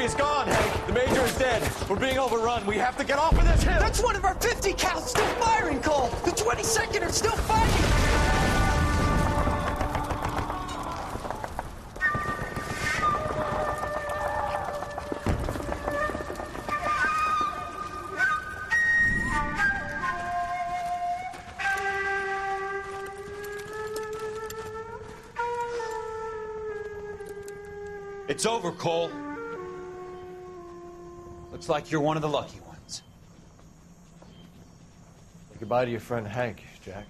Security is gone, Hank. The Major is dead. We're being overrun. We have to get off of this hill. That's one of our 50 cals still firing, Cole. The 22nd are still fighting. It's over, Cole. Looks like you're one of the lucky ones. Say goodbye to your friend Hank, Jack.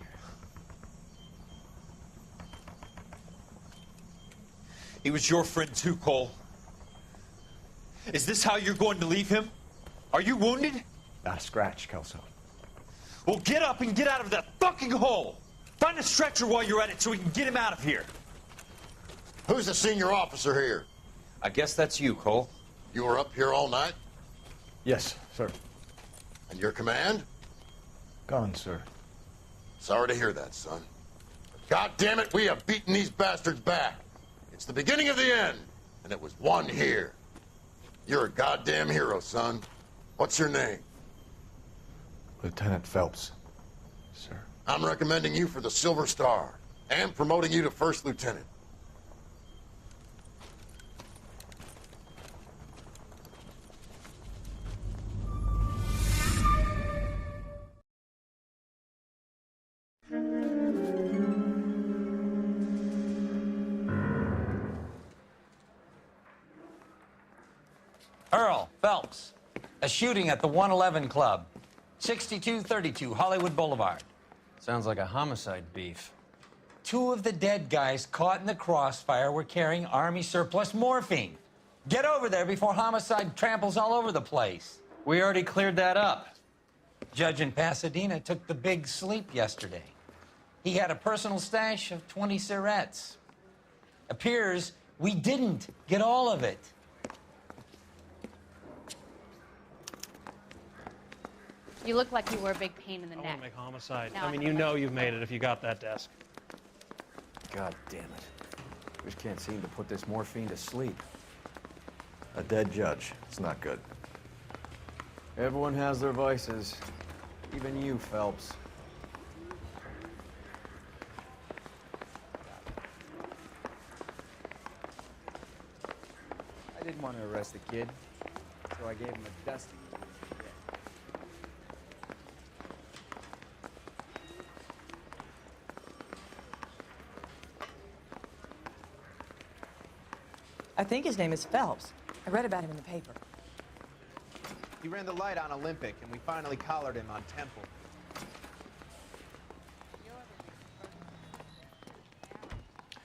He was your friend too, Cole. Is this how you're going to leave him? Are you wounded? Not a scratch, Kelso. Well, get up and get out of that fucking hole. Find a stretcher while you're at it so we can get him out of here. Who's the senior officer here? I guess that's you, Cole. You were up here all night? Yes, sir. And your command? Gone, sir. Sorry to hear that, son. God damn it, we have beaten these bastards back. It's the beginning of the end, and it was won here. You're a goddamn hero, son. What's your name? Lieutenant Phelps, sir. I'm recommending you for the Silver Star and promoting you to first lieutenant. Earl Phelps, a shooting at the 111 Club, 6232 Hollywood Boulevard. Sounds like a homicide beef. 2 of the dead guys caught in the crossfire were carrying Army surplus morphine. Get over there before homicide tramples all over the place. We already cleared that up. Judge in Pasadena took the big sleep yesterday. He had a personal stash of 20 cigarettes. Appears we didn't get all of it. You look like you were a big pain in the I neck. want to make homicide. Now I mean, you know you've made it if you got that desk. God damn it. Just can't seem to put this morphine to sleep. A dead judge. It's not good. Everyone has their vices. Even you, Phelps. I didn't want to arrest the kid, so I gave him a dusting. I think his name is Phelps. I read about him in the paper. He ran the light on Olympic, and we finally collared him on Temple.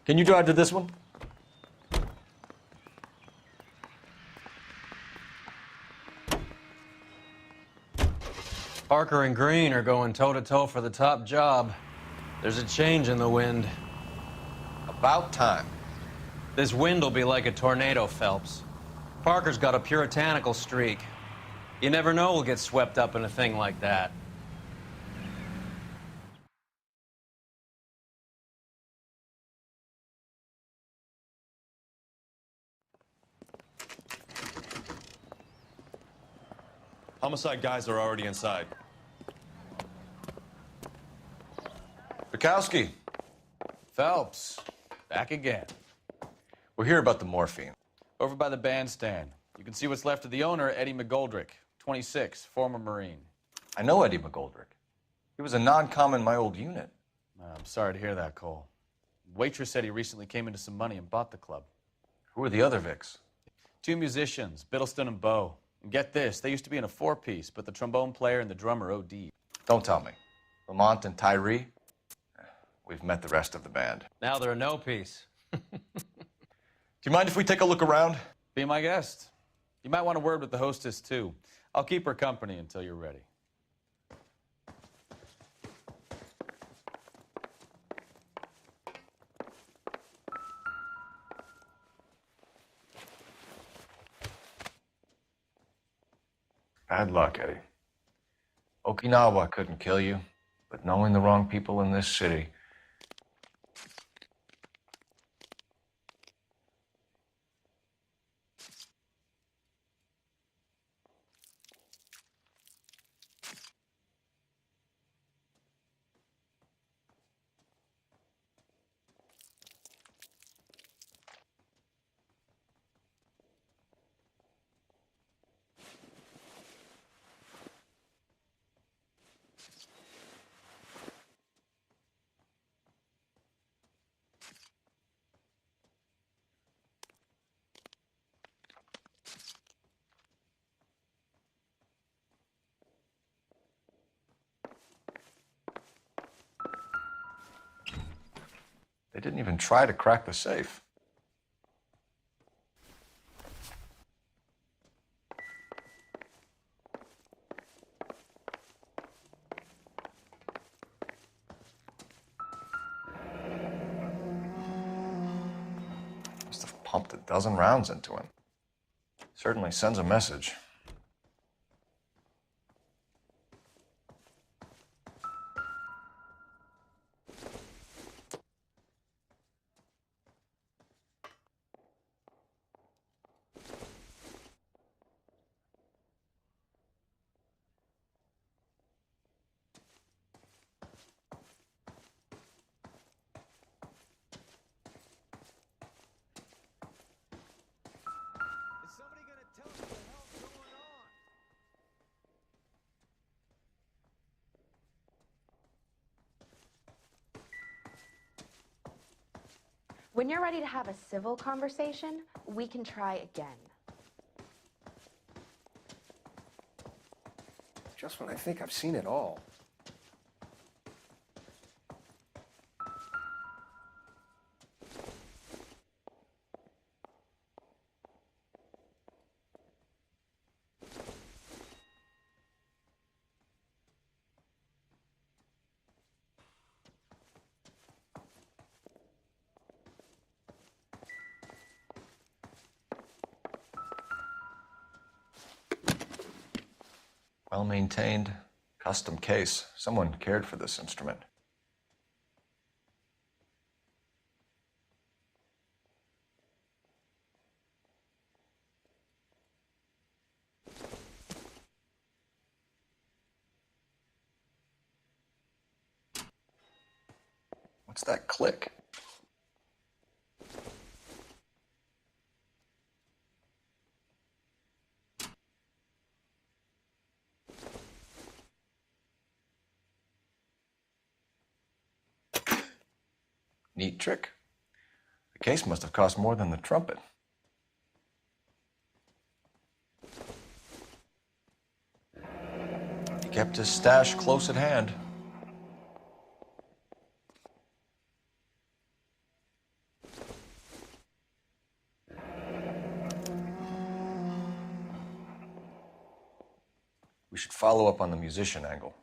Can you drive to this one? Parker and Green are going toe-to-toe for the top job. There's a change in the wind. About time. This wind will be like a tornado, Phelps. Parker's got a puritanical streak. You never know we'll get swept up in a thing like that. Homicide guys are already inside. Bukowski, Phelps, back again. we're here about the morphine. Over by the bandstand. You can see what's left of the owner, Eddie McGoldrick, 26, former Marine. I know Eddie McGoldrick. He was a non-com in my old unit. I'm sorry to hear that, Cole. Waitress said he recently came into some money and bought the club. Who are the other Vics? 2 musicians, Biddleston and Bowe. And get this, they used to be in a 4-piece, but the trombone player and the drummer OD'd. Don't tell me. Lamont and Tyree? We've met the rest of the band. Now they're a no-piece. Do you mind if we take a look around? Be my guest. You might want a word with the hostess, too. I'll keep her company until you're ready. Bad luck, Eddie. Okinawa couldn't kill you, but knowing the wrong people in this city... They didn't even try to crack the safe. Must have pumped a dozen rounds into him. Certainly sends a message. Is somebody gonna tell us what the hell's going on? When you're ready to have a civil conversation, we can try again. Just when I think I've seen it all. Well maintained, custom case. Someone cared for this instrument. What's that click? Neat trick. The case must have cost more than the trumpet. He kept his stash close at hand. We should follow up on the musician angle.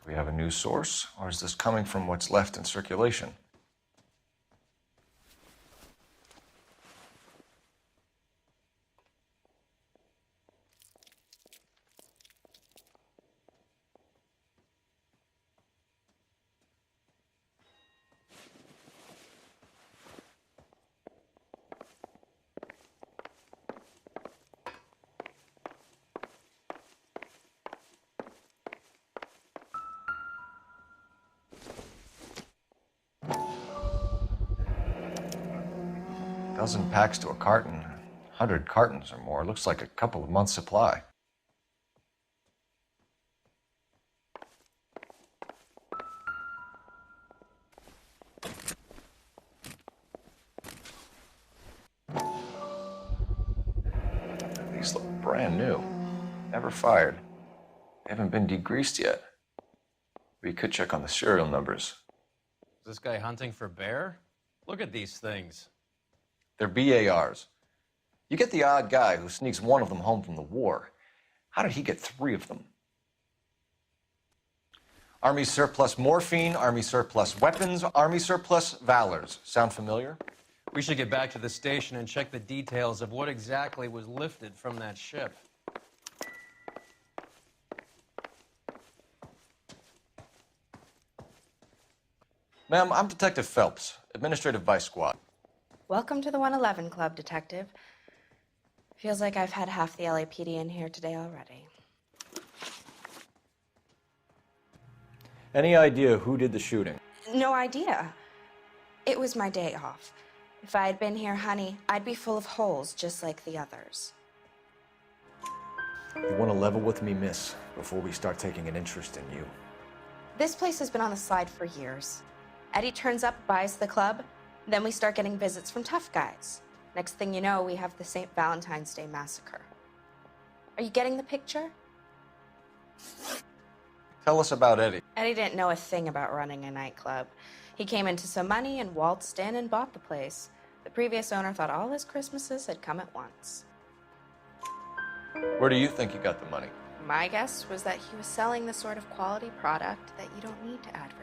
Do we have a new source, or is this coming from what's left in circulation? Dozen packs to a carton, 100 cartons or more. Looks like a couple of months' supply. These look brand new. Never fired. They haven't been degreased yet. We could check on the serial numbers. Is this guy hunting for bear? Look at these things. They're BARs. You get the odd guy who sneaks one of them home from the war. How did he get 3 of them? Army surplus morphine, Army surplus weapons, Army surplus valors. Sound familiar? We should get back to the station and check the details of what exactly was lifted from that ship. Ma'am, I'm Detective Phelps, Administrative Vice Squad. Welcome to the 111 Club, Detective. Feels like I've had half the LAPD in here today already. Any idea who did the shooting? No idea. It was my day off. If I had been here, honey, I'd be full of holes just like the others. You want to level with me, miss, before we start taking an interest in you. This place has been on the slide for years. Eddie turns up, buys the club, then we start getting visits from tough guys. Next thing you know, we have the St. Valentine's Day massacre. Are you getting the picture? Tell us about Eddie. Eddie didn't know a thing about running a nightclub. He came into some money and waltzed in and bought the place. The previous owner thought all his Christmases had come at once. Where do you think he got the money? My guess was that he was selling the sort of quality product that you don't need to advertise.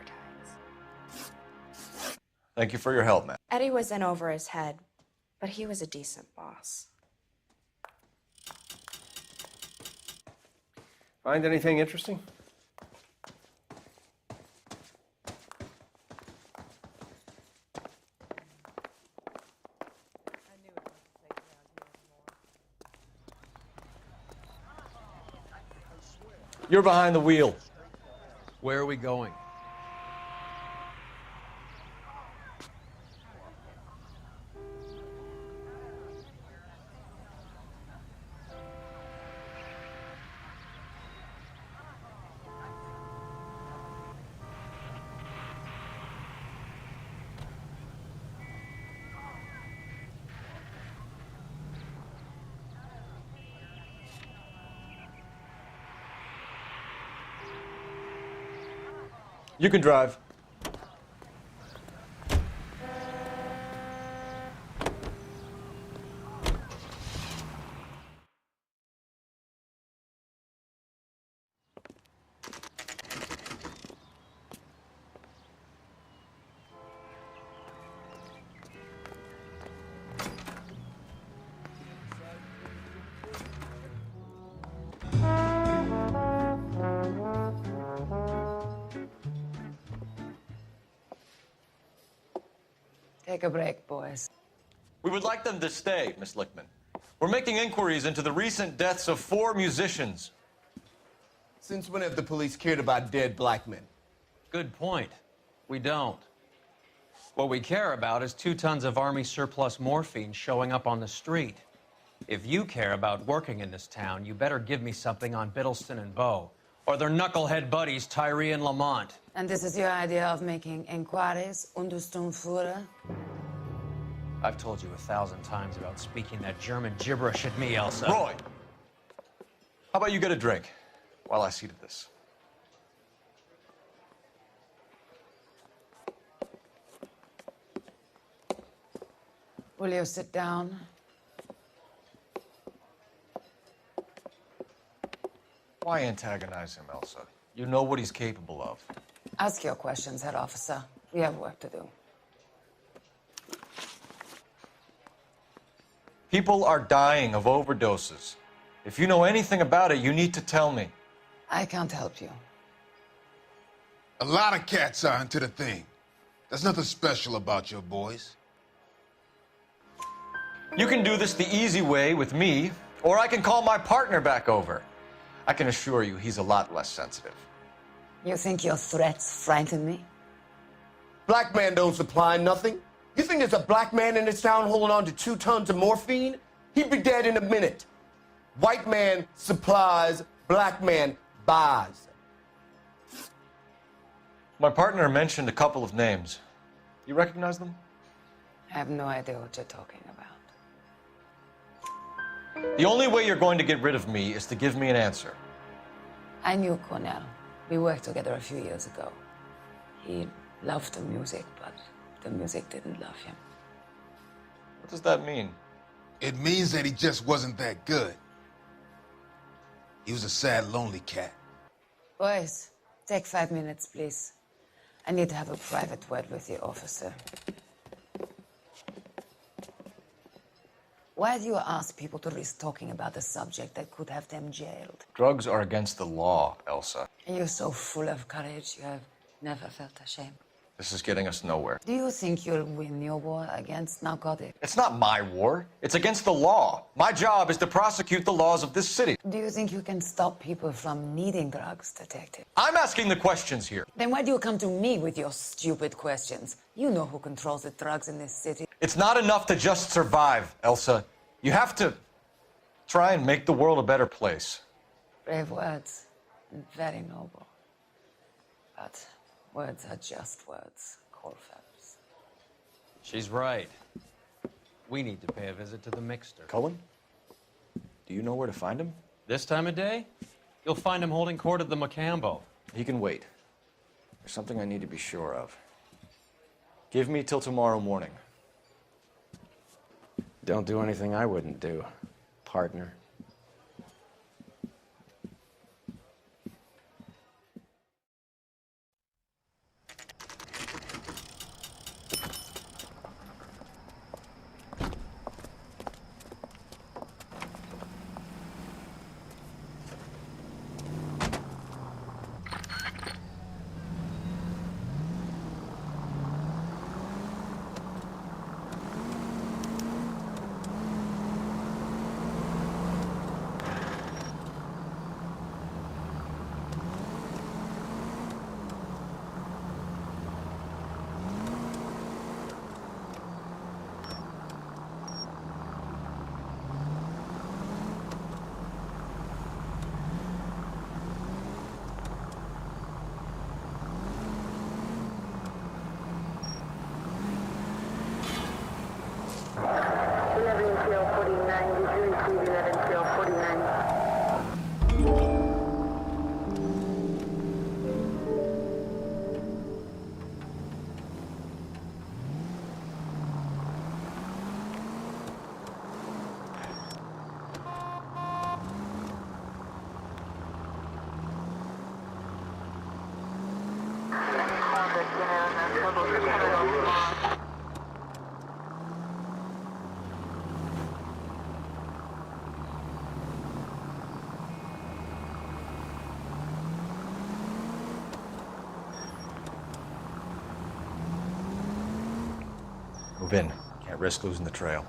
Thank you for your help, ma'am. Eddie was in over his head, but he was a decent boss. Find anything interesting? You're behind the wheel. Where are we going? You can drive. Take a break, boys. We would like them to stay, Miss Lickman. We're making inquiries into the recent deaths of 4 musicians. Since when have the police cared about dead black men? Good point. We don't. What we care about is 2 tons of Army surplus morphine showing up on the street. If you care about working in this town, you better give me something on Biddleston and Bow, or their knucklehead buddies, Tyree and Lamont. And this is your idea of making inquiries, Untersturmführer? I've told you 1,000 times about speaking that German gibberish at me, Elsa. Roy! How about you get a drink while I see to this? Will you sit down? Why antagonize him, Elsa? You know what he's capable of. Ask your questions, head officer. We have work to do. People are dying of overdoses. If you know anything about it, you need to tell me. I can't help you. A lot of cats are into the thing. There's nothing special about your boys. You can do this the easy way with me, or I can call my partner back over. I can assure you he's a lot less sensitive. You think your threats frighten me? Black man don't supply nothing. You think there's a black man in this town holding on to 2 tons of morphine? He'd be dead in a minute. White man supplies, black man buys. My partner mentioned a couple of names. You recognize them? I have no idea what you're talking about. The only way you're going to get rid of me is to give me an answer. I knew Cornell. We worked together a few years ago. He loved the music, but the music didn't love him. What does that mean? It means that he just wasn't that good. He was a sad, lonely cat. Boys, take 5 minutes, please. I need to have a private word with the officer. Why do you ask people to risk talking about a subject that could have them jailed? Drugs are against the law, Elsa. And you're so full of courage, you have never felt ashamed. This is getting us nowhere. Do you think you'll win your war against narcotics? It's not my war. It's against the law. My job is to prosecute the laws of this city. Do you think you can stop people from needing drugs, detective? I'm asking the questions here. Then why do you come to me with your stupid questions? You know who controls the drugs in this city. It's not enough to just survive, Elsa. You have to try and make the world a better place. Brave words, and very noble. But words are just words, Coalfellas. She's right. We need to pay a visit to the Mixter. Cullen? Do you know where to find him? This time of day, you'll find him holding court at the Macambo. He can wait. There's something I need to be sure of. Give me till tomorrow morning. Don't do anything I wouldn't do, partner. Move in. Can't risk losing the trail.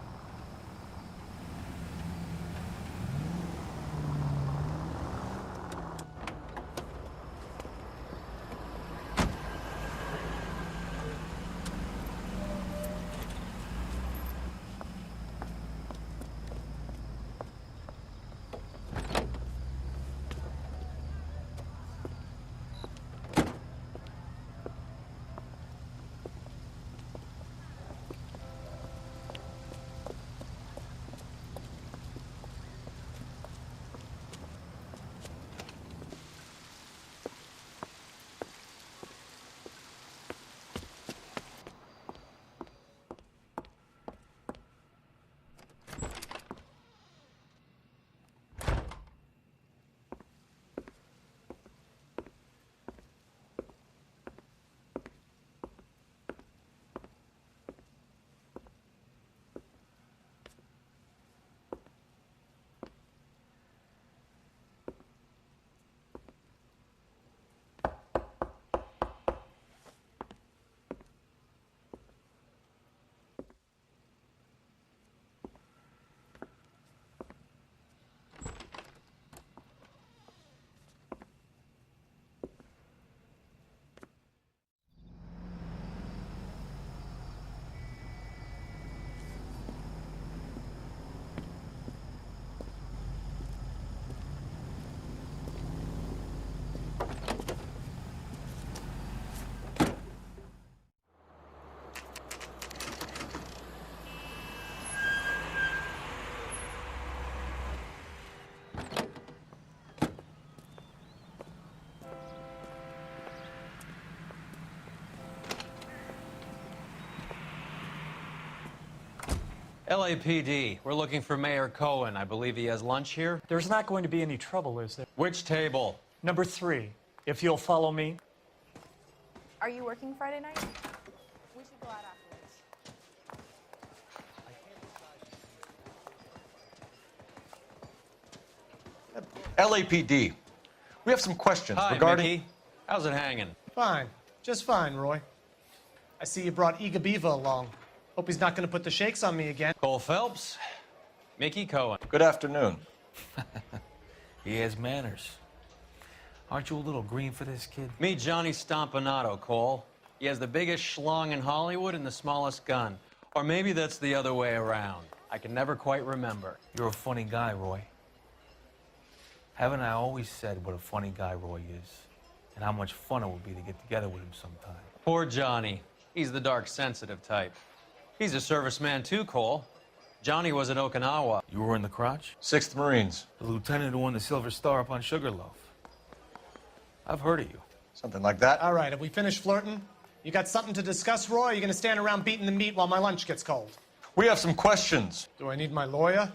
LAPD, we're looking for Mayor Cohen. I believe he has lunch here. There's not going to be any trouble, is there? Which table? Number 3, if you'll follow me. Are you working Friday night? We should go out afterwards. LAPD, we have some questions Hi, regarding... Mickey. How's it hanging? Fine. Just fine, Roy. I see you brought Iga Beaver along. Hope he's not gonna put the shakes on me again. Cole Phelps, Mickey Cohen. Good afternoon. He has manners. Aren't you a little green for this kid? Meet Johnny Stompanato, Cole. He has the biggest schlong in Hollywood and the smallest gun. Or maybe that's the other way around. I can never quite remember. You're a funny guy, Roy. Haven't I always said what a funny guy Roy is? And how much fun it would be to get together with him sometime. Poor Johnny. He's the dark, sensitive type. He's a serviceman too, Cole. Johnny was at Okinawa. You were in the crotch? 6th Marines. The lieutenant who won the Silver Star up on Sugarloaf. I've heard of you. Something like that. All right, have we finished flirting? You got something to discuss, Roy? Or are you gonna stand around beating the meat while my lunch gets cold? We have some questions. Do I need my lawyer?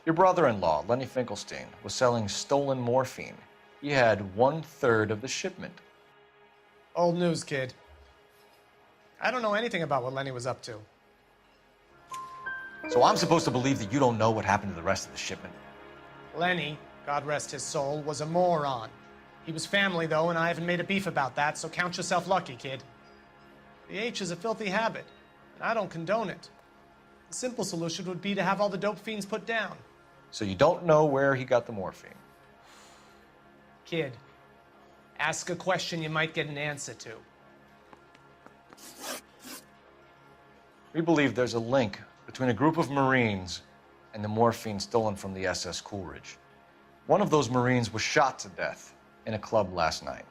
Your brother-in-law, Lenny Finkelstein, was selling stolen morphine. He had 1/3 of the shipment. Old news, kid. I don't know anything about what Lenny was up to. So I'm supposed to believe that you don't know what happened to the rest of the shipment? Lenny, God rest his soul, was a moron. He was family, though, and I haven't made a beef about that, so count yourself lucky, kid. The H is a filthy habit, and I don't condone it. The simple solution would be to have all the dope fiends put down. So you don't know where he got the morphine? Kid, ask a question you might get an answer to. We believe there's a link between a group of Marines and the morphine stolen from the SS Coolidge. One of those Marines was shot to death in a club last night.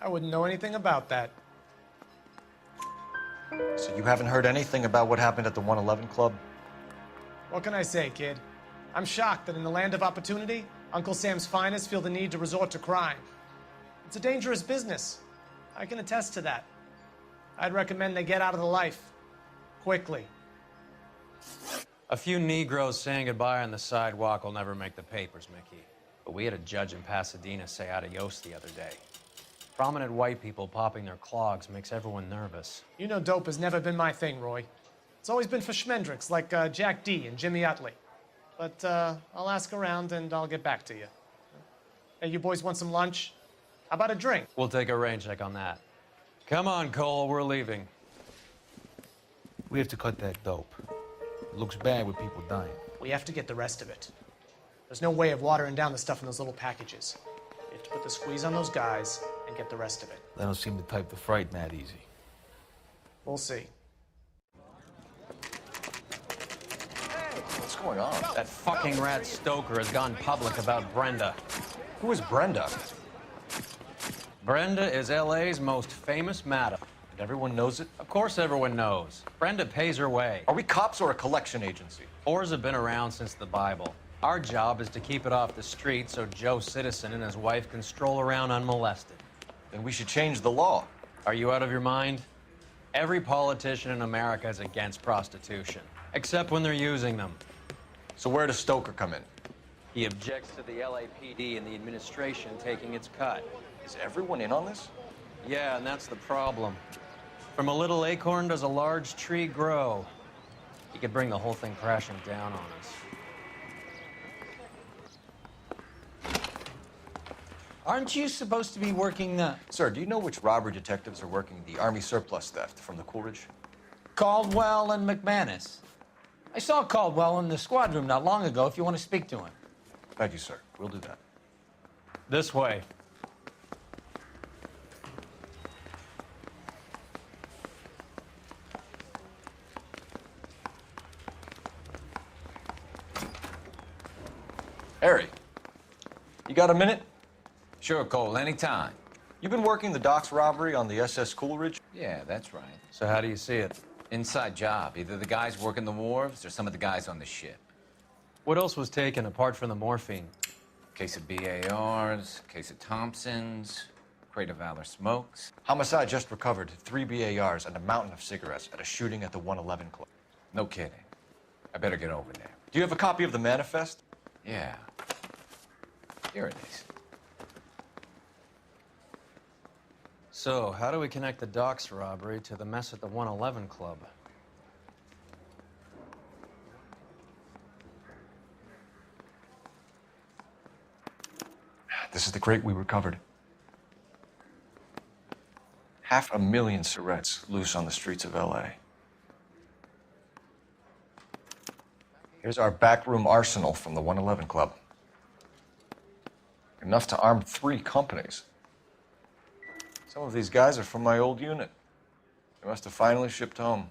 I wouldn't know anything about that. So you haven't heard anything about what happened at the 111 Club? What can I say, kid? I'm shocked that in the land of opportunity, Uncle Sam's finest feel the need to resort to crime. It's a dangerous business. I can attest to that. I'd recommend they get out of the life. Quickly. A few Negroes saying goodbye on the sidewalk will never make the papers, Mickey. But we had a judge in Pasadena say adios the other day. Prominent white people popping their clogs makes everyone nervous. You know dope has never been my thing, Roy. It's always been for schmendricks like Jack D. and Jimmy Utley. But I'll ask around and I'll get back to you. Hey, you boys want some lunch? How about a drink? We'll take a rain check on that. Come on, Cole, we're leaving. We have to cut that dope. It looks bad with people dying. We have to get the rest of it. There's no way of watering down the stuff in those little packages. You have to put the squeeze on those guys and get the rest of it. They don't seem the type to frighten that easy. We'll see. What's going on? That fucking rat Stoker has gone public about Brenda. Who is Brenda? Brenda is LA's most famous madam. And everyone knows it? Of course everyone knows. Brenda pays her way. Are we cops or a collection agency? Whores have been around since the Bible. Our job is to keep it off the street so Joe Citizen and his wife can stroll around unmolested. Then we should change the law. Are you out of your mind? Every politician in America is against prostitution, except when they're using them. So where does Stoker come in? He objects to the LAPD and the administration taking its cut. Is everyone in on this? Yeah, and that's the problem. From a little acorn does a large tree grow. He could bring the whole thing crashing down on us. Aren't you supposed to be working the... Sir, do you know which robbery detectives are working the Army surplus theft from the Coolidge? Caldwell and McManus? I saw Caldwell in the squad room not long ago if you want to speak to him. Thank you, sir. We'll do that. This way. Harry, you got a minute? Sure, Cole, anytime. You've been working the docks robbery on the SS Coolidge? Yeah, that's right. So how do you see it? Inside job. Either the guys working the wharves or some of the guys on the ship. What else was taken apart from the morphine? Case of BARs, case of Thompsons, crate of Valor smokes. Homicide just recovered 3 BARs and a mountain of cigarettes at a shooting at the 111 Club. No kidding. I better get over there. Do you have a copy of the manifest? Yeah. Here it is. So, how do we connect the docks robbery to the mess at the 111 Club? This is the crate we recovered. 500,000 Surrettes loose on the streets of LA. Here's our backroom arsenal from the 111 Club. Enough to arm 3 companies. Some of these guys are from my old unit. They must have finally shipped home.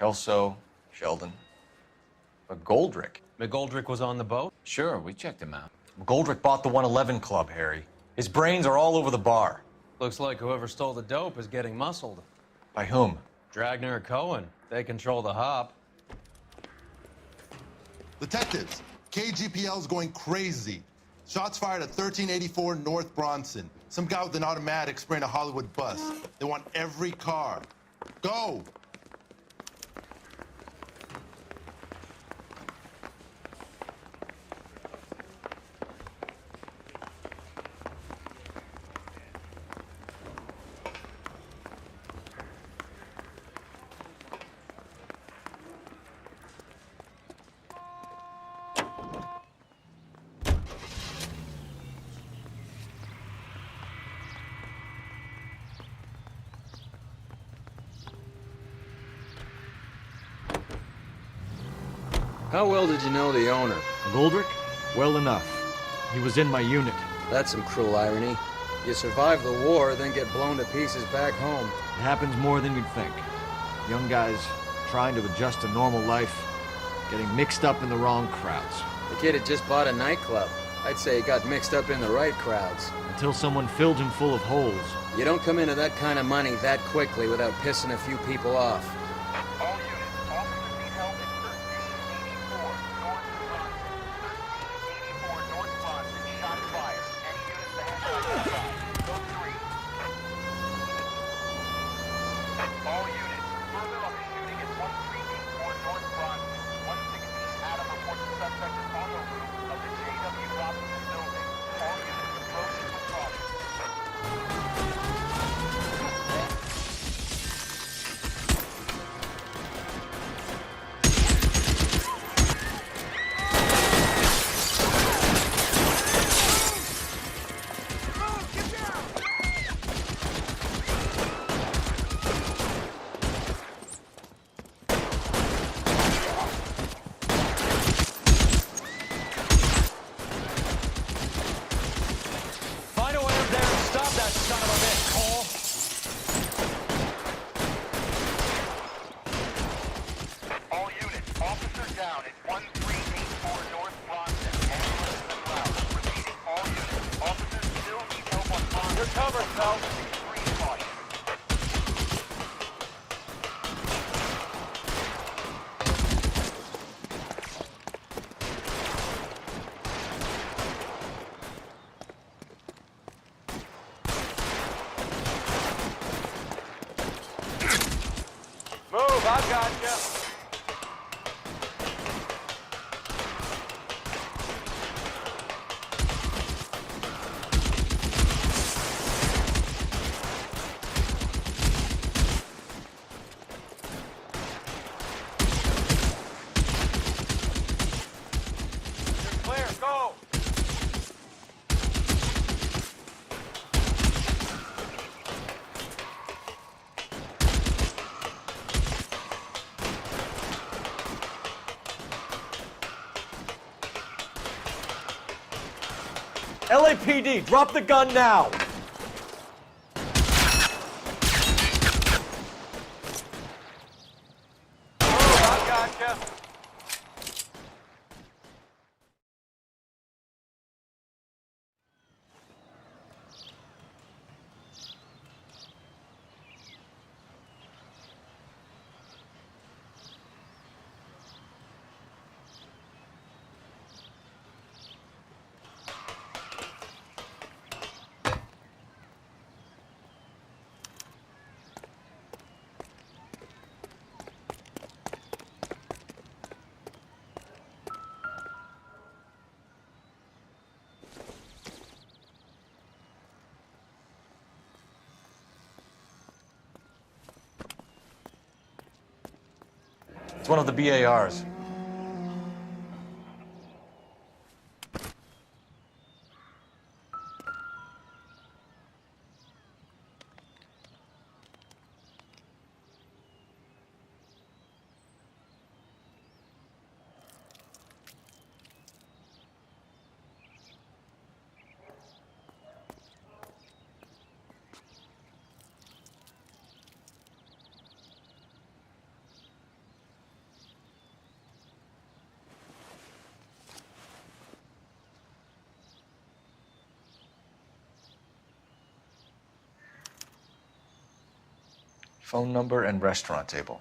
Kelso, Sheldon. McGoldrick. McGoldrick was on the boat? Sure, we checked him out. McGoldrick bought the 111 Club, Harry. His brains are all over the bar. Looks like whoever stole the dope is getting muscled. By whom? Dragner or Cohen. They control the hop. Detectives, KGPL's going crazy. Shots fired at 1384 North Bronson. Some guy with an automatic spraying a Hollywood bus. They want every car. Go! How well did you know the owner? McGoldrick? Well enough. He was in my unit. That's some cruel irony. You survive the war, then get blown to pieces back home. It happens more than you'd think. Young guys trying to adjust to normal life, getting mixed up in the wrong crowds. The kid had just bought a nightclub. I'd say he got mixed up in the right crowds. Until someone filled him full of holes. You don't come into that kind of money that quickly without pissing a few people off. I gotcha. Clear, go! LAPD, drop the gun now! I gotcha. It's one of the BARs. Phone number and restaurant table.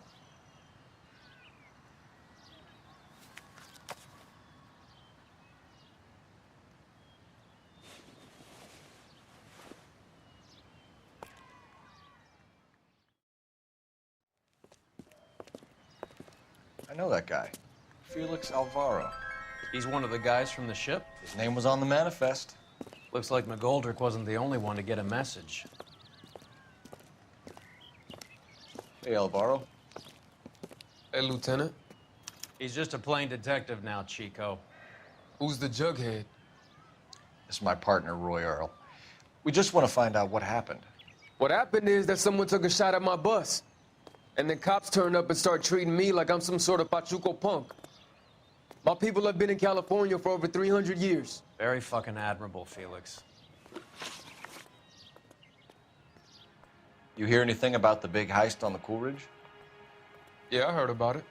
I know that guy. Felix Alvaro. He's one of the guys from the ship? His name was on the manifest. Looks like McGoldrick wasn't the only one to get a message. Hey, Alvaro. Hey, Lieutenant. He's just a plain detective now, Chico. Who's the jughead? This is my partner, Roy Earl. We just want to find out what happened. What happened is that someone took a shot at my bus. And then cops turned up and started treating me like I'm some sort of Pachuco punk. My people have been in California for over 300 years. Very fucking admirable, Felix. You hear anything about the big heist on the Coolidge? Yeah, I heard about it.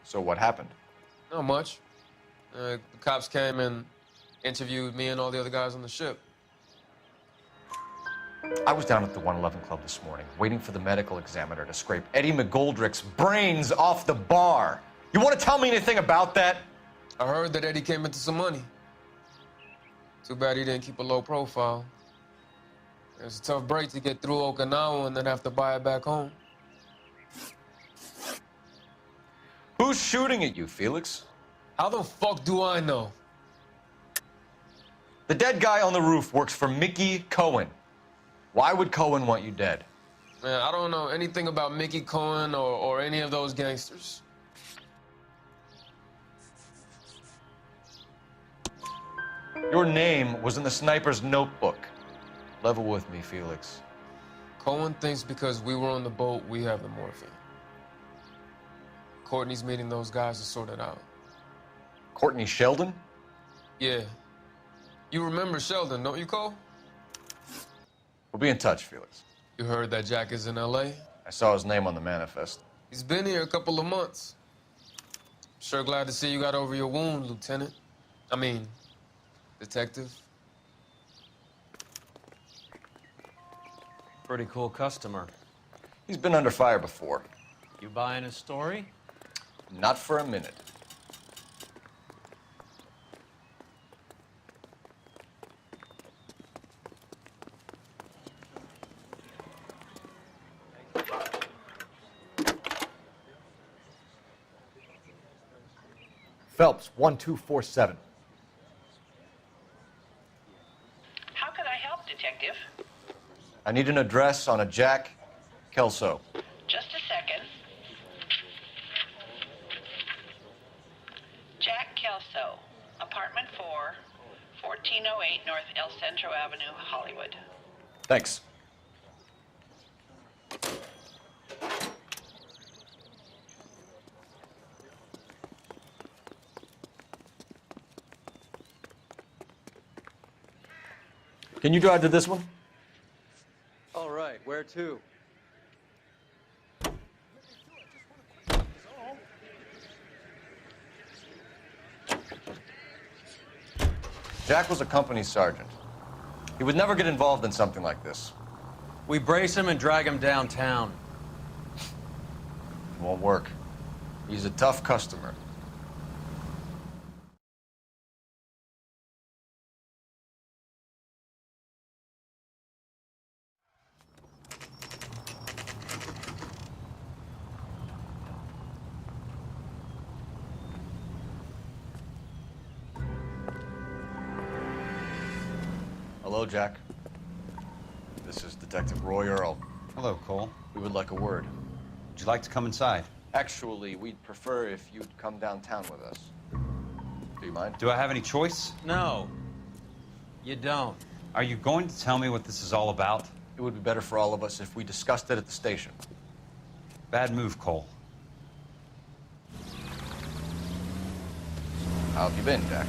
So what happened? Not much. The cops came and interviewed me and all the other guys on the ship. I was down at the 111 Club this morning, waiting for the medical examiner to scrape Eddie McGoldrick's brains off the bar. You want to tell me anything about that? I heard that Eddie came into some money. Too bad he didn't keep a low profile. It's a tough break to get through Okinawa and then have to buy it back home. Who's shooting at you, Felix? How the fuck do I know? The dead guy on the roof works for Mickey Cohen. Why would Cohen want you dead? Man, I don't know anything about Mickey Cohen or any of those gangsters. Your name was in the sniper's notebook. Level with me, Felix. Cohen thinks because we were on the boat, we have the morphine. Courtney's meeting those guys to sort it out. Courtney Sheldon? Yeah. You remember Sheldon, don't you, Cole? We'll be in touch, Felix. You heard that Jack is in L.A.? I saw his name on the manifest. He's been here a couple of months. Sure glad to see you got over your wound, Lieutenant. I mean, Detective. Pretty cool customer. He's been under fire before. You buying his story? Not for a minute. Phelps, 1247. How can I help, Detective? I need an address on a Jack Kelso. Just a second. Jack Kelso, apartment 4, 1408 North El Centro Avenue, Hollywood. Thanks. Can you drive to this one? All right, where to? Jack was a company sergeant. He would never get involved in something like this. We brace him and drag him downtown. It won't work. He's a tough customer. Hello, Jack. This is Detective Roy Earl. Hello, Cole. We would like a word. Would you like to come inside? Actually, we'd prefer if you'd come downtown with us. Do you mind? Do I have any choice? No, you don't. Are you going to tell me what this is all about? It would be better for all of us if we discussed it at the station. Bad move, Cole. How have you been, Jack?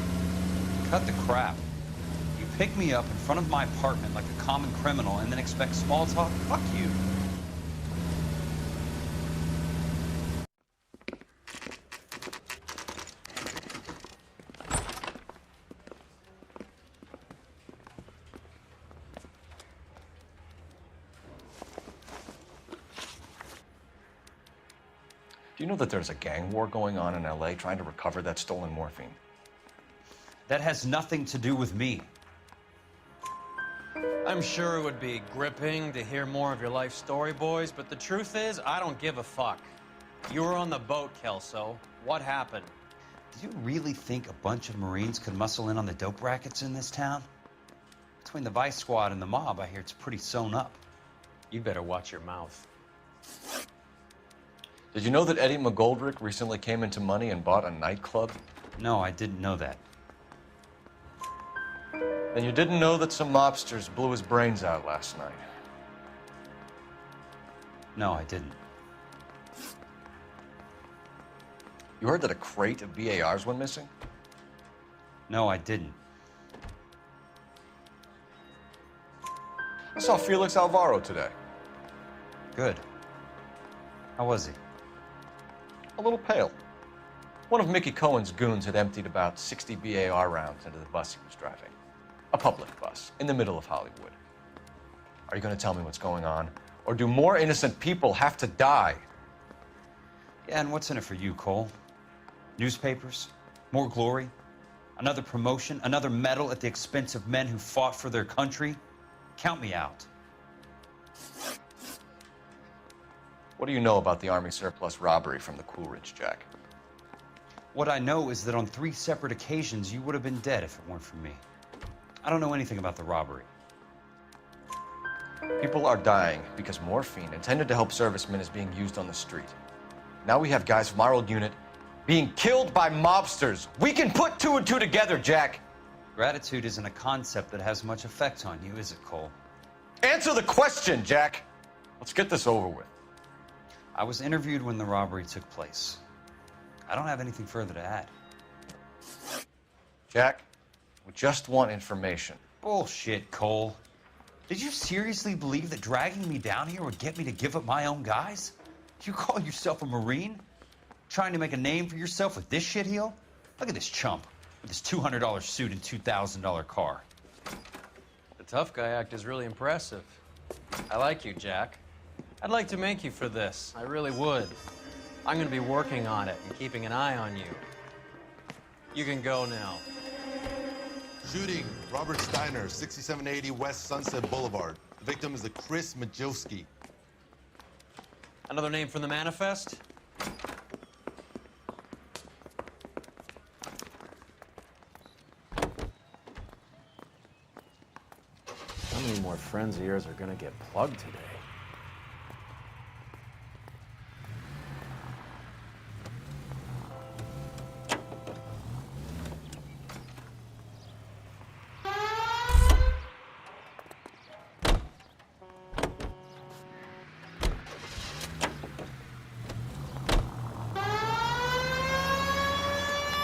Cut the crap. You pick me up in front of my apartment like a common criminal and then expect small talk? Fuck you. Do you know that there's a gang war going on in LA trying to recover that stolen morphine? That has nothing to do with me. I'm sure it would be gripping to hear more of your life story, boys, but the truth is, I don't give a fuck. You were on the boat, Kelso. What happened? Do you really think a bunch of Marines could muscle in on the dope rackets in this town? Between the Vice Squad and the mob, I hear it's pretty sewn up. You better watch your mouth. Did you know that Eddie McGoldrick recently came into money and bought a nightclub? No, I didn't know that. And you didn't know that some mobsters blew his brains out last night? No, I didn't. You heard that a crate of BARs went missing? No, I didn't. I saw Felix Alvaro today. Good. How was he? A little pale. One of Mickey Cohen's goons had emptied about 60 BAR rounds into the bus he was driving. A public bus, in the middle of Hollywood. Are you going to tell me what's going on? Or do more innocent people have to die? Yeah, and what's in it for you, Cole? Newspapers? More glory? Another promotion? Another medal at the expense of men who fought for their country? Count me out. What do you know about the Army surplus robbery from the Coolidge, Jack? What I know is that on 3 separate occasions, you would have been dead if it weren't for me. I don't know anything about the robbery. People are dying because morphine intended to help servicemen is being used on the street. Now we have guys from our old unit being killed by mobsters. We can put 2 and 2 together, Jack. Gratitude isn't a concept that has much effect on you, is it, Cole? Answer the question, Jack. Let's get this over with. I was interviewed when the robbery took place. I don't have anything further to add. Jack, we just want information. Bullshit, Cole. Did you seriously believe that dragging me down here would get me to give up my own guys? You call yourself a Marine? Trying to make a name for yourself with this shitheel? Look at this chump with his $200 suit and $2,000 car. The tough guy act is really impressive. I like you, Jack. I'd like to make you for this. I really would. I'm going to be working on it and keeping an eye on you. You can go now. Shooting, Robert Steiner, 6780 West Sunset Boulevard. The victim is a Chris Majowski. Another name from the manifest? How many more friends of yours are gonna get plugged today?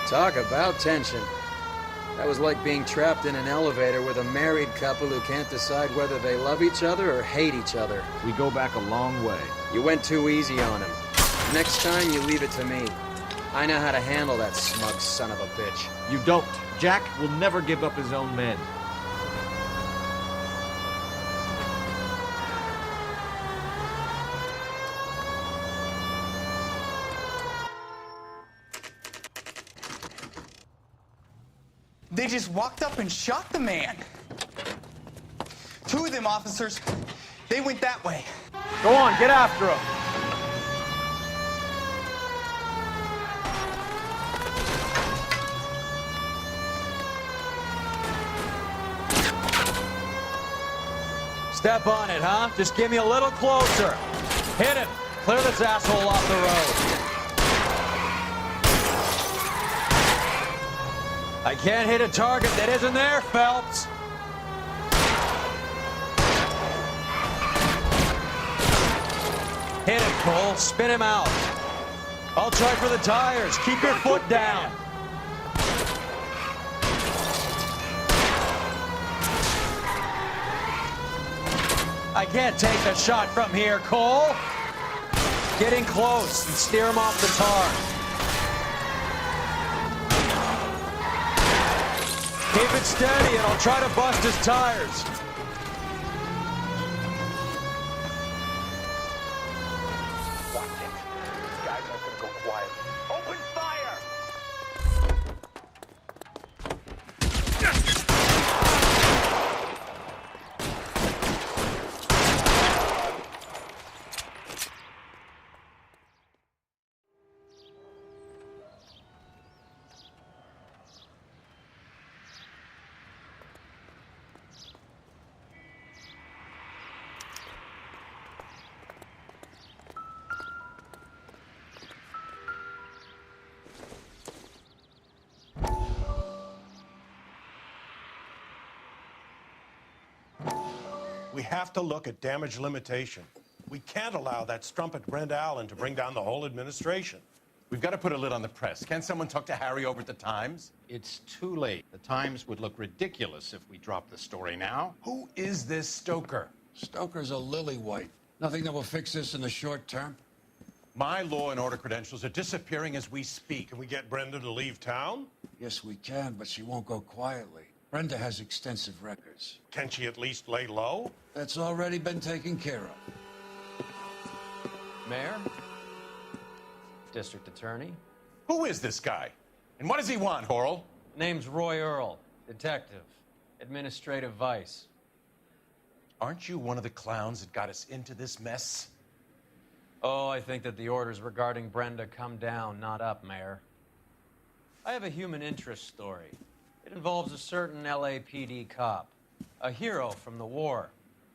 Talk about tension. That was like being trapped in an elevator with a married couple who can't decide whether they love each other or hate each other. We go back a long way. You went too easy on him. Next time, you leave it to me. I know how to handle that smug son of a bitch. You don't. Jack will never give up his own men. They just walked up and shot the man. 2 of them officers, they went that way. Go on, get after him. Step on it, huh? Just give me a little closer. Hit him. Clear this asshole off the road. I can't hit a target that isn't there, Phelps. Hit him, Cole. Spin him out. I'll try for the tires. Keep your foot down. I can't take the shot from here, Cole. Get in close and steer him off the tar. Keep it steady and I'll try to bust his tires. Watch it. This guy guys aren't gonna go quiet. Open fire! We have to look at damage limitation. We can't allow that strumpet Brent Allen to bring down the whole administration. We've got to put a lid on the press. Can't someone talk to Harry over at the Times? It's too late. The Times would look ridiculous if we dropped the story now. Who is this Stoker? Stoker's a lily-white. Nothing that will fix this in the short term? My law and order credentials are disappearing as we speak. Can we get Brenda to leave town? Yes, we can, but she won't go quietly. Brenda has extensive records. Can she at least lay low? That's already been taken care of. Mayor? District Attorney? Who is this guy? And what does he want, Horrell? Name's Roy Earl, detective, administrative vice. Aren't you one of the clowns that got us into this mess? Oh, I think that the orders regarding Brenda come down, not up, Mayor. I have a human interest story. It involves a certain LAPD cop, a hero from the war,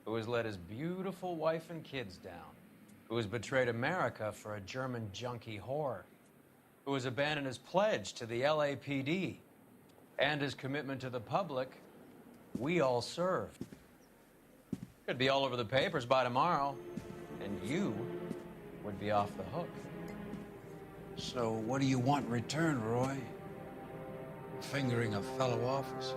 who has let his beautiful wife and kids down, who has betrayed America for a German junkie whore, who has abandoned his pledge to the LAPD and his commitment to the public we all served. Could be all over the papers by tomorrow, and you would be off the hook. So what do you want in return, Roy? Fingering a fellow officer?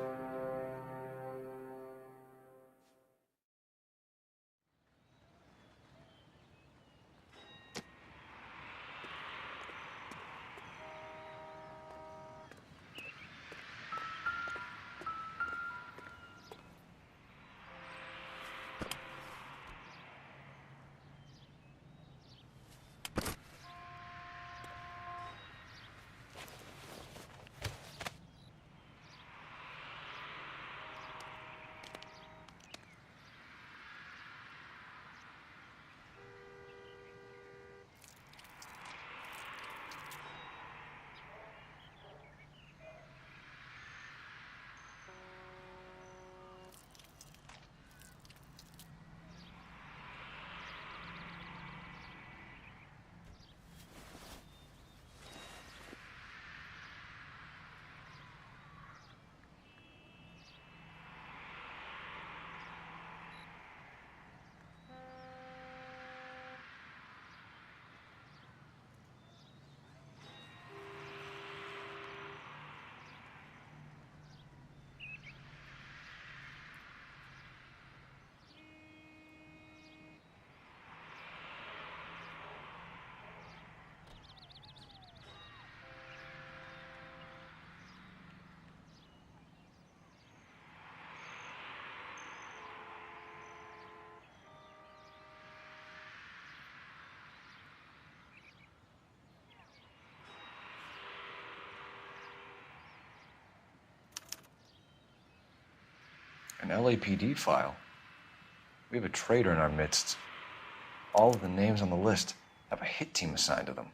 An LAPD file? We have a traitor in our midst. All of the names on the list have a hit team assigned to them.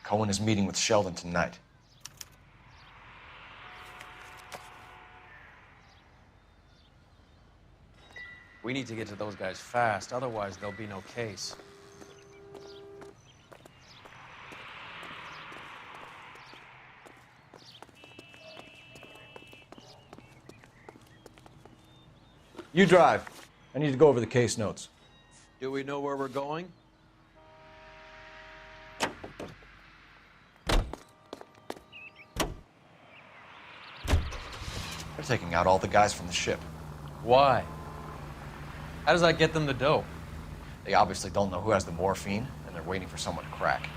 Cohen is meeting with Sheldon tonight. We need to get to those guys fast, otherwise there'll be no case. You drive. I need to go over the case notes. Do we know where we're going? They're taking out all the guys from the ship. Why? How does that get them the dope? They obviously don't know who has the morphine, and they're waiting for someone to crack.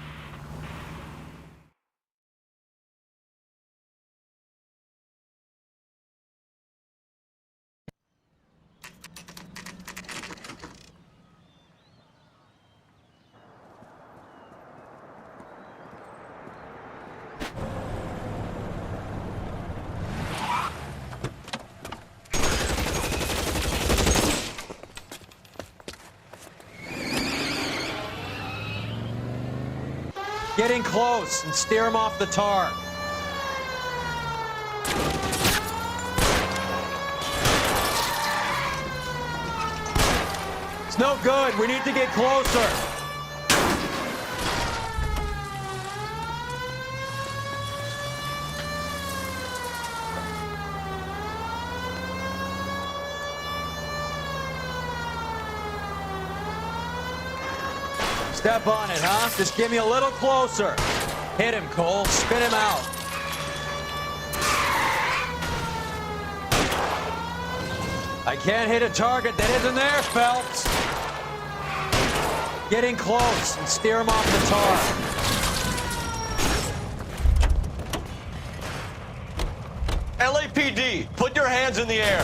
Get in close and steer him off the tar. It's no good. We need to get closer. Step on it, huh? Just get me a little closer. Hit him, Cole. Spin him out. I can't hit a target that isn't there, Phelps. Get in close and steer him off the tar. LAPD, put your hands in the air.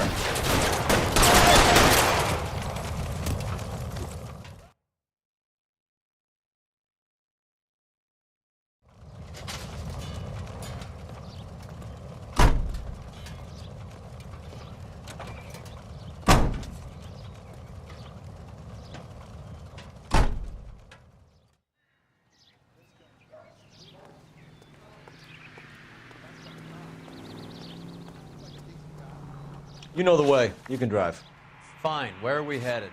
You know the way. You can drive. Fine. Where are we headed?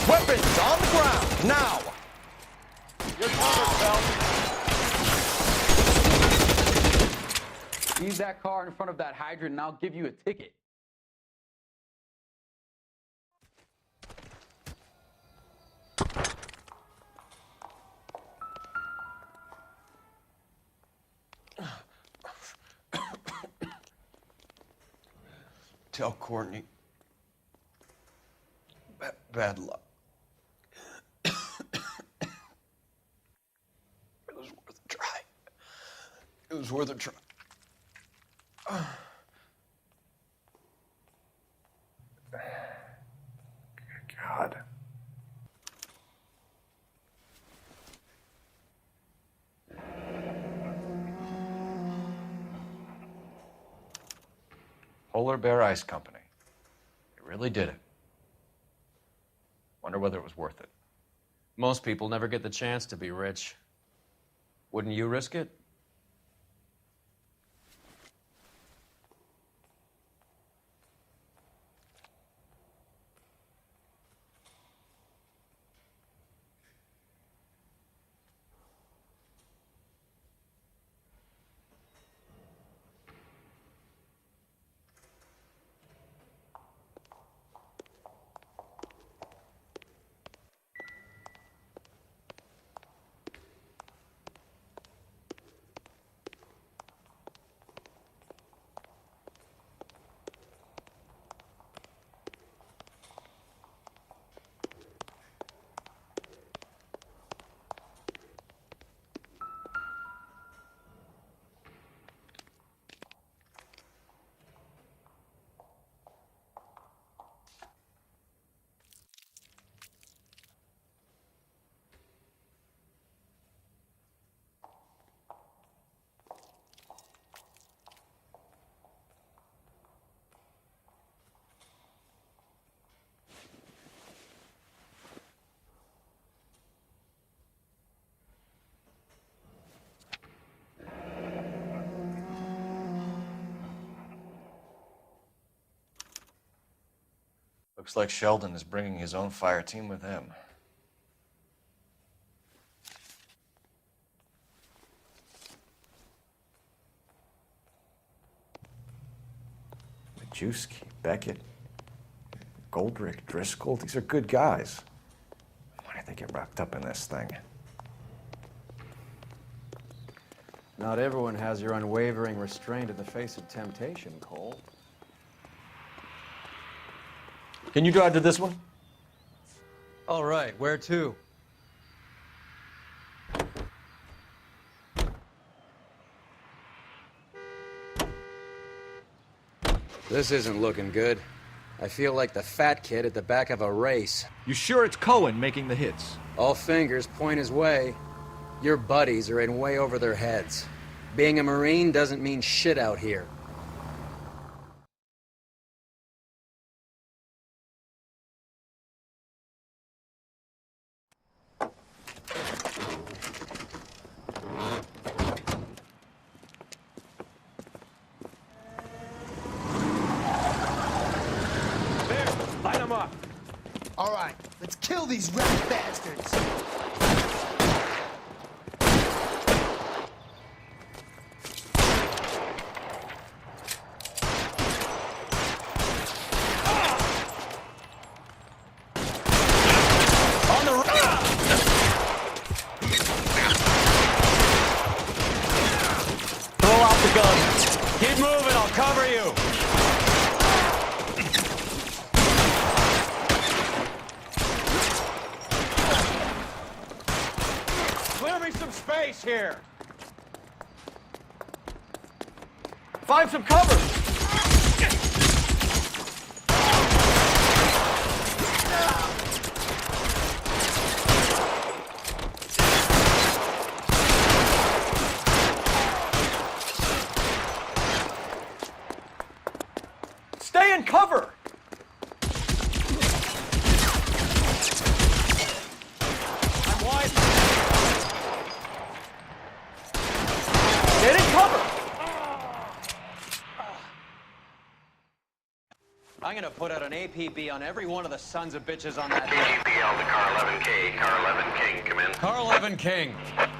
Weapons on the ground, now! You're covered, Phelps. Leave that car in front of that hydrant and I'll give you a ticket. Tell Courtney. Bad luck. It was worth a try. It was worth a try. God. Polar Bear Ice Company. They really did it. Wonder whether it was worth it. Most people never get the chance to be rich. Wouldn't you risk it? Looks like Sheldon is bringing his own fire team with him. Majewski, Beckett, Goldrick, Driscoll, these are good guys. Why did they get wrapped up in this thing? Not everyone has your unwavering restraint in the face of temptation, Cole. Can you drive to this one? All right, where to? This isn't looking good. I feel like the fat kid at the back of a race. You sure it's Cohen making the hits? All fingers point his way. Your buddies are in way over their heads. Being a Marine doesn't mean shit out here. Light them up. All right, let's kill these rat bastards. Keep moving, I'll cover you. Clear me some space here. Find some cover! Stay in cover! I'm wide. Get in cover! I'm gonna put out an APB on every one of the sons of bitches on that. KGPL to car 11K. Car 11 King, come in. Car 11 King.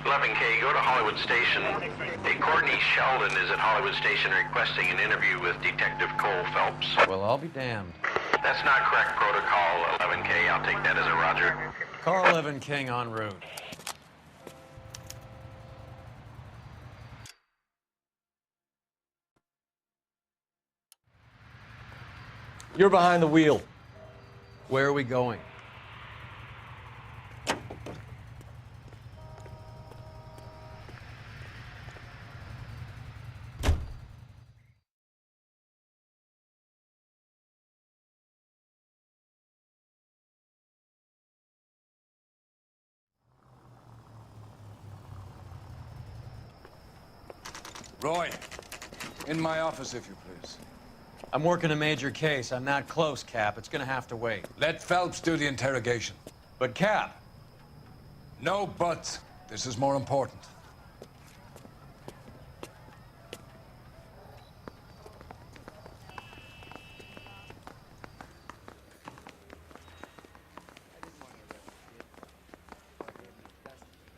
11K, go to Hollywood Station. Hey, Courtney Sheldon is at Hollywood Station requesting an interview with Detective Cole Phelps. Well, I'll be damned. That's not correct protocol, 11K. I'll take that as a roger. Car 11 King en route. You're behind the wheel. Where are we going? Roy, in my office, if you please. I'm working a major case. I'm not close, Cap. It's gonna have to wait. Let Phelps do the interrogation. But, Cap. No buts. This is more important.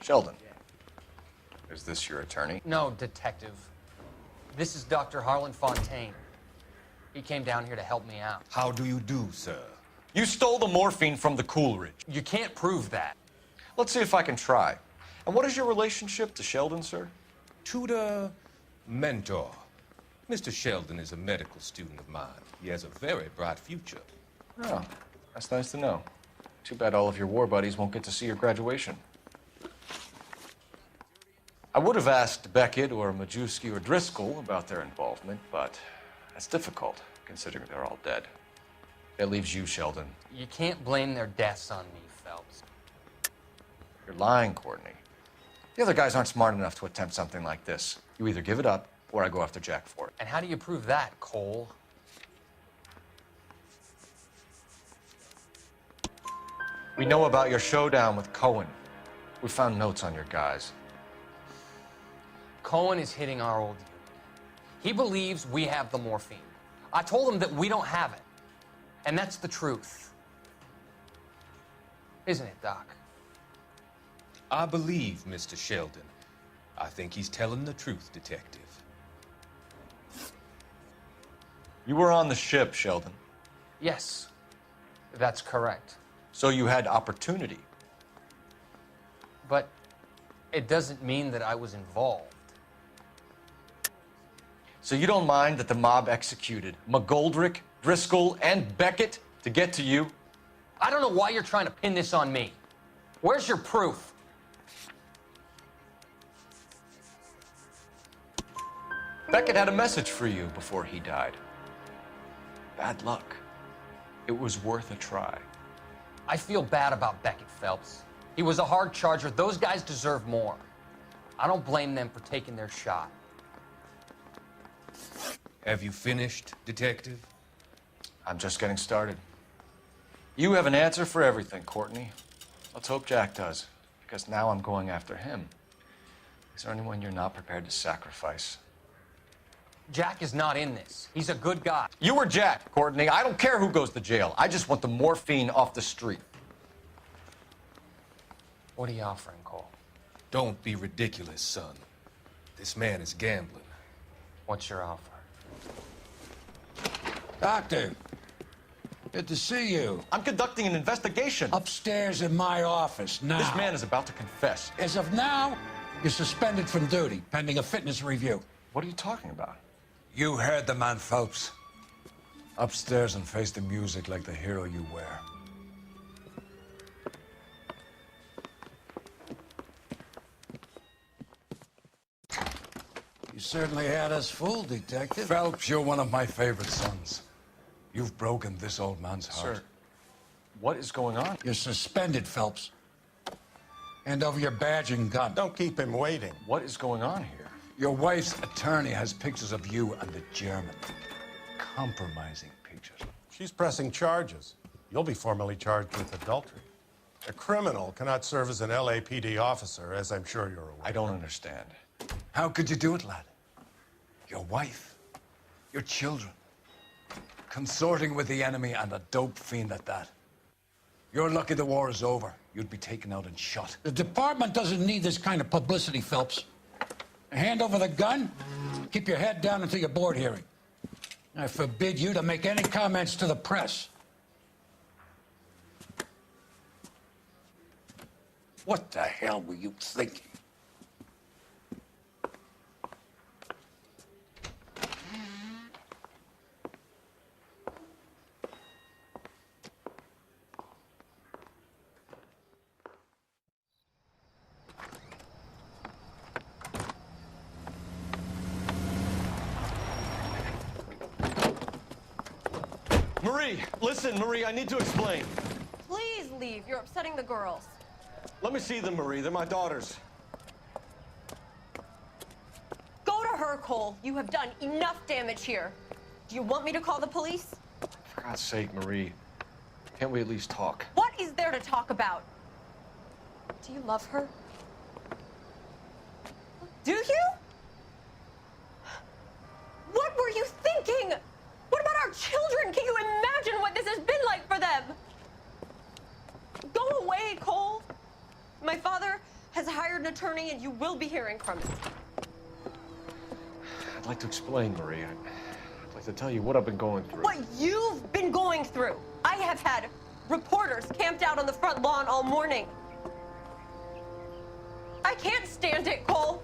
Sheldon, is this your attorney? No, detective. This is Dr. Harlan Fontaine. He came down here to help me out. How do you do, sir? You stole the morphine from the Coolidge. You can't prove that. Let's see if I can try. And what is your relationship to Sheldon, sir? Tutor, mentor. Mr. Sheldon is a medical student of mine. He has a very bright future. Oh, that's nice to know. Too bad all of your war buddies won't get to see your graduation. I would have asked Beckett or Majewski or Driscoll about their involvement, but that's difficult, considering they're all dead. That leaves you, Sheldon. You can't blame their deaths on me, Phelps. You're lying, Courtney. The other guys aren't smart enough to attempt something like this. You either give it up, or I go after Jack for it. And how do you prove that, Cole? We know about your showdown with Cohen. We found notes on your guys. Cohen is hitting our old unit. He believes we have the morphine. I told him that we don't have it. And that's the truth. Isn't it, Doc? I believe Mr. Sheldon. I think he's telling the truth, Detective. You were on the ship, Sheldon. Yes, that's correct. So you had opportunity. But it doesn't mean that I was involved. So you don't mind that the mob executed McGoldrick, Driscoll, and Beckett to get to you? I don't know why you're trying to pin this on me. Where's your proof? Beckett had a message for you before he died. Bad luck. It was worth a try. I feel bad about Beckett, Phelps. He was a hard charger. Those guys deserve more. I don't blame them for taking their shot. Have you finished, Detective? I'm just getting started. You have an answer for everything, Courtney. Let's hope Jack does, because now I'm going after him. Is there anyone you're not prepared to sacrifice? Jack is not in this. He's a good guy. You were Jack, Courtney. I don't care who goes to jail. I just want the morphine off the street. What are you offering, Cole? Don't be ridiculous, son. This man is gambling. What's your offer? Doctor, good to see you. I'm conducting an investigation. Upstairs in my office now. This man is about to confess. As of now, you're suspended from duty, pending a fitness review. What are you talking about? You heard the man, Phelps. Upstairs and face the music like the hero you were. You certainly had us fooled, Detective. Phelps, you're one of my favorite sons. You've broken this old man's heart. Sir, what is going on? You're suspended, Phelps. Hand over your badge and gun. Don't keep him waiting. What is going on here? Your wife's attorney has pictures of you and the German. Compromising pictures. She's pressing charges. You'll be formally charged with adultery. A criminal cannot serve as an LAPD officer, as I'm sure you're aware. I don't understand. How could you do it, lad? Your wife, your children, consorting with the enemy and a dope fiend at that. You're lucky the war is over. You'd be taken out and shot. The department doesn't need this kind of publicity, Phelps. Hand over the gun, keep your head down until your board hearing. I forbid you to make any comments to the press. What the hell were you thinking? Marie, listen, Marie, I need to explain. Please leave. You're upsetting the girls. Let me see them, Marie. They're my daughters. Go to her, Cole. You have done enough damage here. Do you want me to call the police? For God's sake, Marie. Can't we at least talk? What is there to talk about? Do you love her? Do you? What were you thinking? What about our children? Can you imagine what this has been like for them? Go away, Cole. My father has hired an attorney, and you will be hearing from him. I'd like to explain, Marie. I'd like to tell you what I've been going through. What you've been going through. I have had reporters camped out on the front lawn all morning. I can't stand it, Cole.